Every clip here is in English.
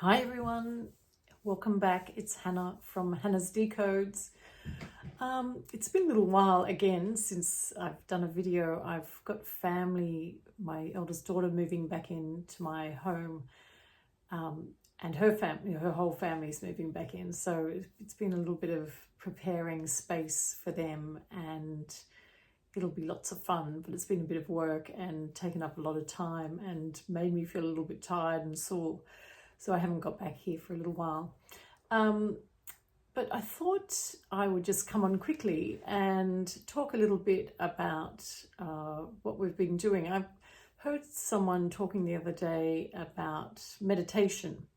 Hi everyone, welcome back. It's Hannah from Hannah's Decodes. It's been a little while again since I've done a video. I've got family, my eldest daughter moving back into my home, and her family, her whole family's moving back in. So it's been a little bit of preparing space for them, and it'll be lots of fun, but it's been a bit of work and taken up a lot of time and made me feel a little bit tired and sore. So I haven't got back here for a little while. But I thought I would just come on quickly and talk a little bit about what we've been doing. I've heard someone talking the other day about meditation,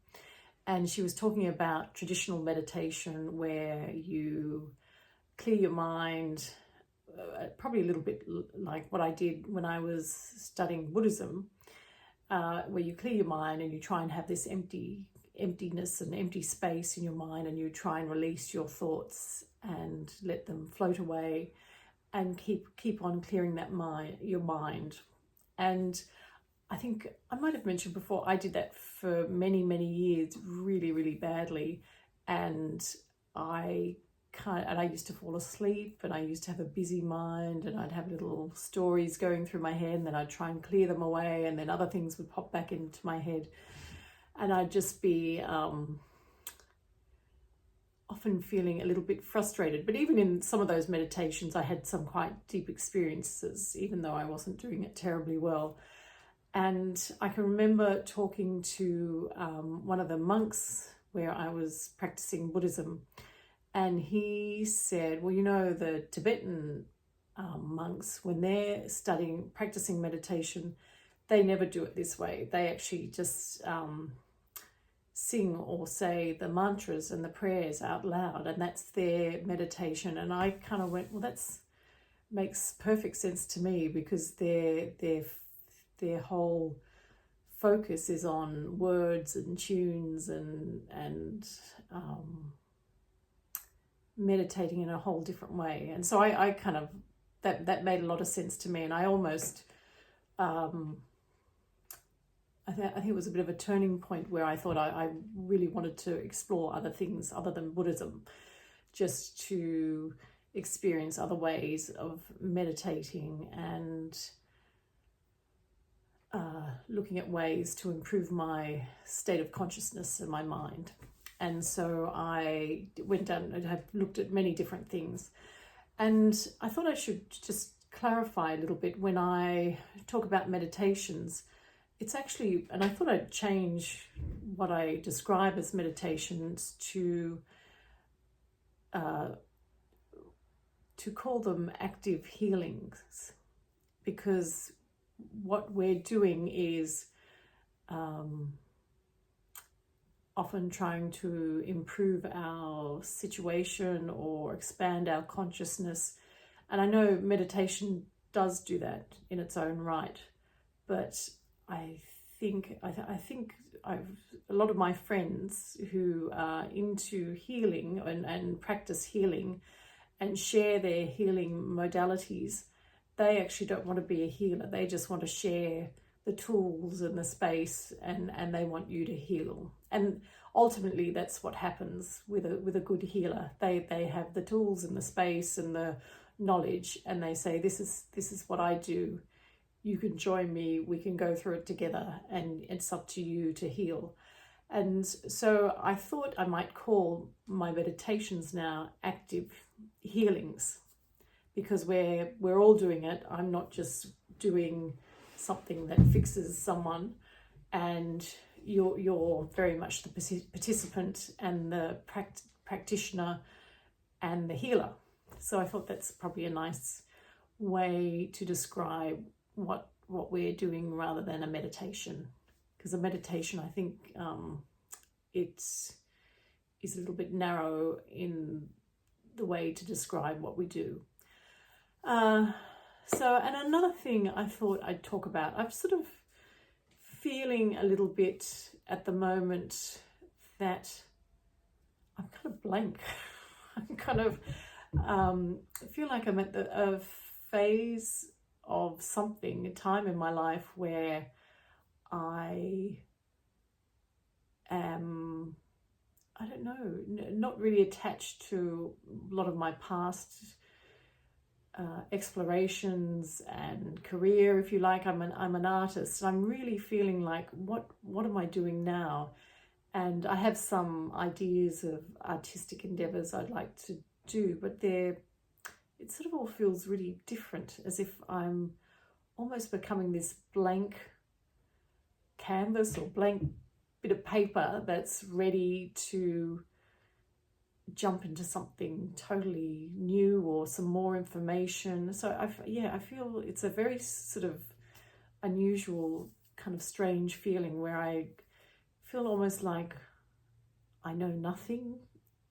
and she was talking about traditional meditation where you clear your mind, probably a little bit like what I did when I was studying Buddhism, where you clear your mind and you try and have this emptiness and empty space in your mind, and you try and release your thoughts and let them float away, and keep on clearing that your mind. And I think I might have mentioned before, I did that for many years, really badly, and I used to fall asleep, and I used to have a busy mind, and I'd have little stories going through my head, and then I'd try and clear them away, and then other things would pop back into my head, and I'd just be often feeling a little bit frustrated. But even in some of those meditations, I had some quite deep experiences, even though I wasn't doing it terribly well. And I can remember talking to one of the monks where I was practicing Buddhism, and he said, well, you know, the Tibetan monks, when they're practicing meditation, they never do it this way. They actually just sing or say the mantras and the prayers out loud, and that's their meditation. And I kind of went, well, that's makes perfect sense to me, because their whole focus is on words and tunes and meditating in a whole different way. And so I kind of, that made a lot of sense to me, and I almost I think it was a bit of a turning point where I thought I really wanted to explore other things other than Buddhism, just to experience other ways of meditating and looking at ways to improve my state of consciousness and my mind. And so I went down and have looked at many different things. And I thought I should just clarify a little bit when I talk about meditations. It's actually, and I thought I'd change what I describe as meditations to call them active healings, because what we're doing is often trying to improve our situation or expand our consciousness. And I know meditation does do that in its own right, but I think a lot of my friends who are into healing and practice healing and share their healing modalities, they actually don't want to be a healer. They just want to share the tools and the space, and they want you to heal. And ultimately that's what happens with a good healer. They have the tools and the space and the knowledge, and they say, this is what I do. You can join me, we can go through it together, and it's up to you to heal. And so I thought I might call my meditations now active healings, because we're all doing it. I'm not just doing something that fixes someone, and you're very much the participant and the practitioner and the healer. So I thought that's probably a nice way to describe what we're doing rather than a meditation, because a meditation, I think it is a little bit narrow in the way to describe what we do. So, and another thing I thought I'd talk about, I'm sort of feeling a little bit at the moment that I'm kind of blank. I'm kind of, I feel like I'm at a phase of something, a time in my life where I am know, not really attached to a lot of my past explorations and career, if you like. I'm an artist. I'm really feeling like, what am I doing now? And I have some ideas of artistic endeavors I'd like to do, but it sort of all feels really different, as if I'm almost becoming this blank canvas or blank bit of paper that's ready to jump into something totally new or some more information. So I feel it's a very sort of unusual, kind of strange feeling where I feel almost like I know nothing,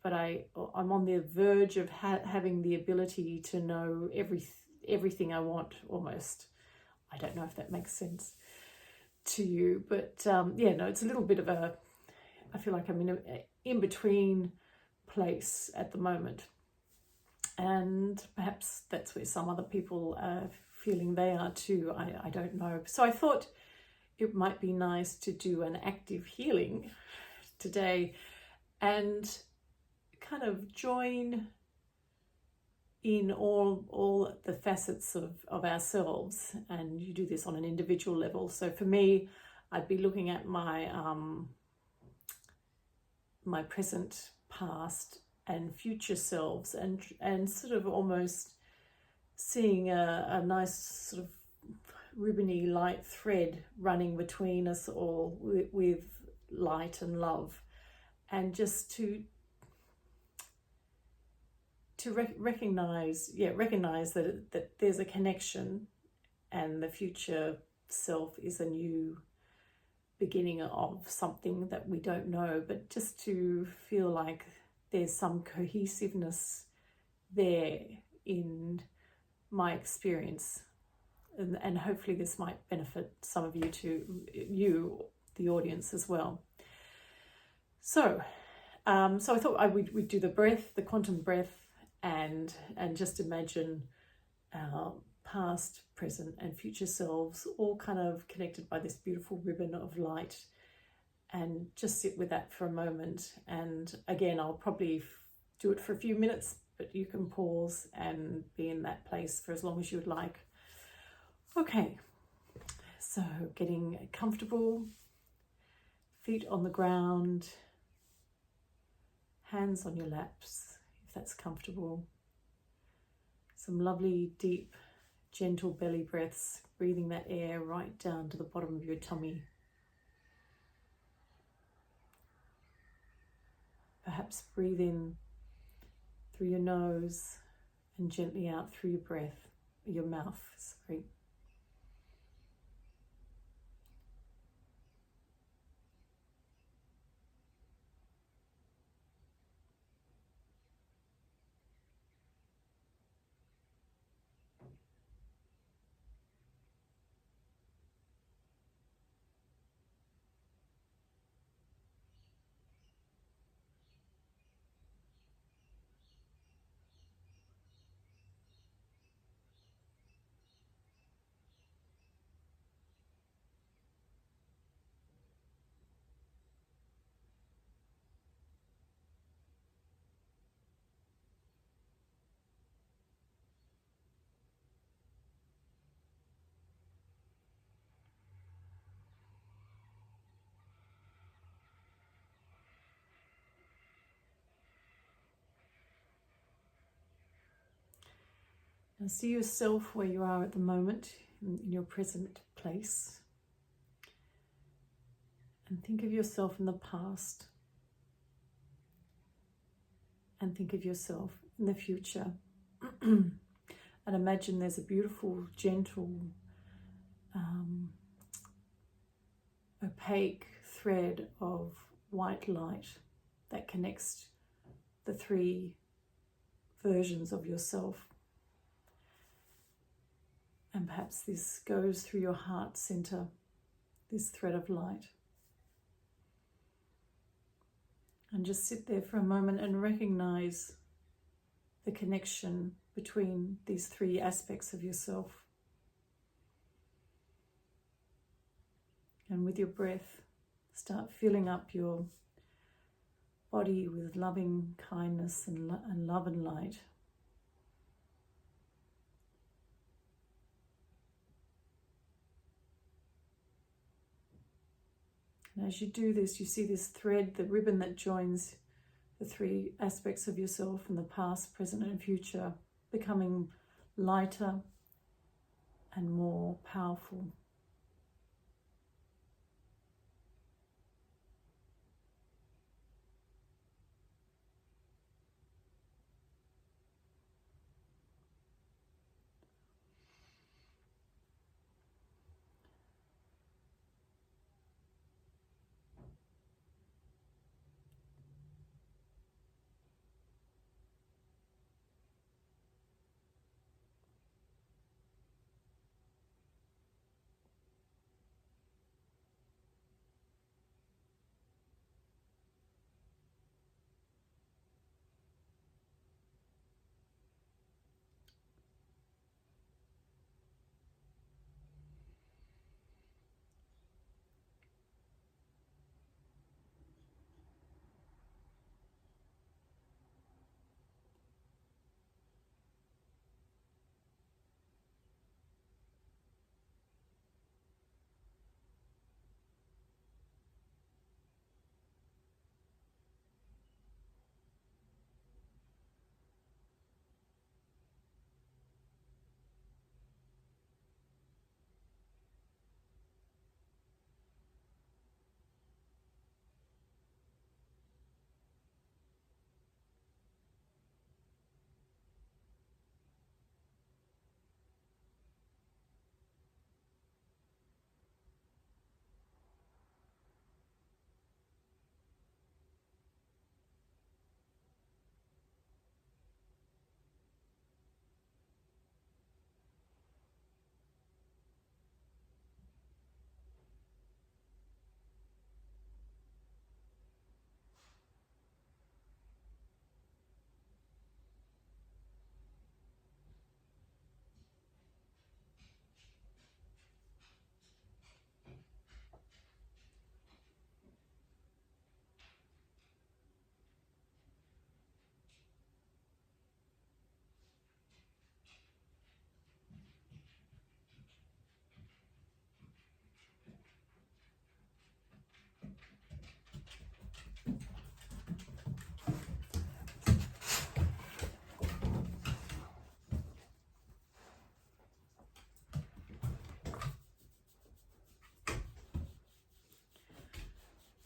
but I'm on the verge of having the ability to know everything I want, almost. I don't know if that makes sense to you, but no, it's a little bit of I feel like I'm in a in-between place at the moment, and perhaps that's where some other people are feeling they are too. I don't know. So I thought it might be nice to do an active healing today and kind of join in all the facets of ourselves. And you do this on an individual level. So for me, I'd be looking at my my present, past and future selves, and sort of almost seeing a nice sort of ribbony light thread running between us all with light and love, and just to recognize that there's a connection, and the future self is a new beginning of something that we don't know, but just to feel like there's some cohesiveness there in my experience, and hopefully this might benefit some of you, the audience, as well. So I thought we'd do the breath, the quantum breath, and just imagine our past, present and future selves all kind of connected by this beautiful ribbon of light, and just sit with that for a moment. And again, I'll probably do it for a few minutes, but you can pause and be in that place for as long as you would like. Okay, so getting comfortable, feet on the ground, hands on your laps if that's comfortable. Some lovely deep gentle belly breaths, breathing that air right down to the bottom of your tummy. Perhaps breathe in through your nose and gently out through your mouth. Sorry. Now see yourself where you are at the moment, in your present place, and think of yourself in the past, and think of yourself in the future. And imagine there's a beautiful, gentle, opaque thread of white light that connects the three versions of yourself. And perhaps this goes through your heart center, this thread of light. And just sit there for a moment and recognize the connection between these three aspects of yourself. And with your breath, start filling up your body with loving kindness and love and light. And as you do this, you see this thread, the ribbon that joins the three aspects of yourself in the past, present, and future, becoming lighter and more powerful.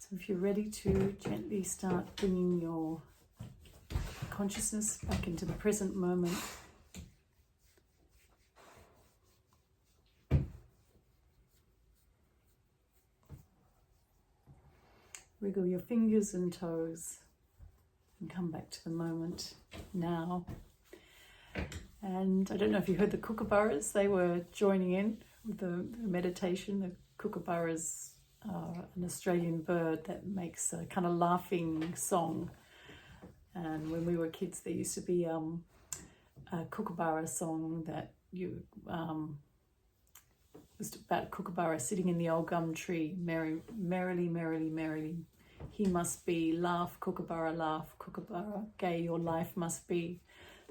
So if you're ready to gently start bringing your consciousness back into the present moment, wiggle your fingers and toes and come back to the moment now. And I don't know if you heard the kookaburras, they were joining in with the meditation. The kookaburras are an Australian bird that makes a kind of laughing song. And when we were kids, there used to be a kookaburra song that was about a kookaburra sitting in the old gum tree, merrily, merrily, merrily. He must be, laugh, kookaburra, gay your life must be.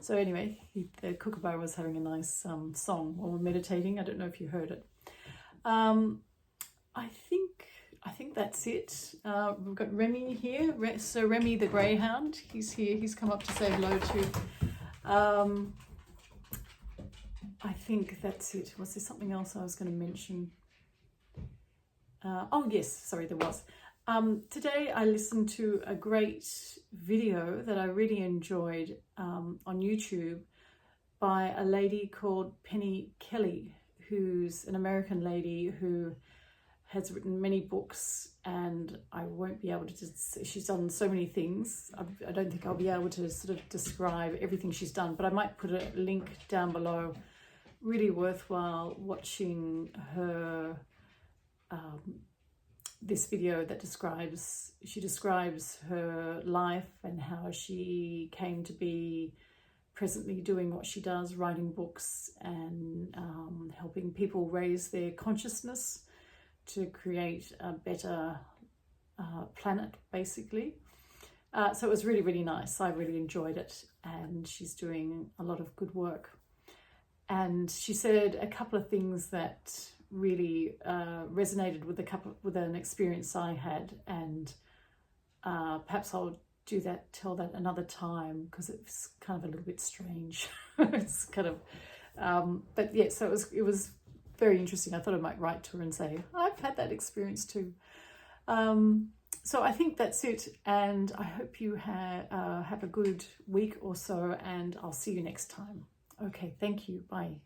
So anyway, the kookaburra was having a nice song while we're meditating. I don't know if you heard it. I think that's it. We've got Remy here. So Remy the greyhound, he's here. He's come up to say hello to. I think that's it. Was there something else I was going to mention? Oh yes, sorry, there was. Today I listened to a great video that I really enjoyed on YouTube by a lady called Penny Kelly, who's an American lady who has written many books, and I won't be able to just, she's done so many things. I don't think I'll be able to sort of describe everything she's done, but I might put a link down below. Really worthwhile watching her this video that she describes her life and how she came to be presently doing what she does, writing books and helping people raise their consciousness to create a better planet, basically. So it was really, really nice. I really enjoyed it, and she's doing a lot of good work. And she said a couple of things that really resonated with an experience I had, and perhaps I'll tell that another time, because it's kind of a little bit strange. It's kind of, but yeah. So it was very interesting. I thought I might write to her and say I've had that experience too. So I think that's it, and I hope you have a good week or so, and I'll see you next time. Okay, thank you. Bye.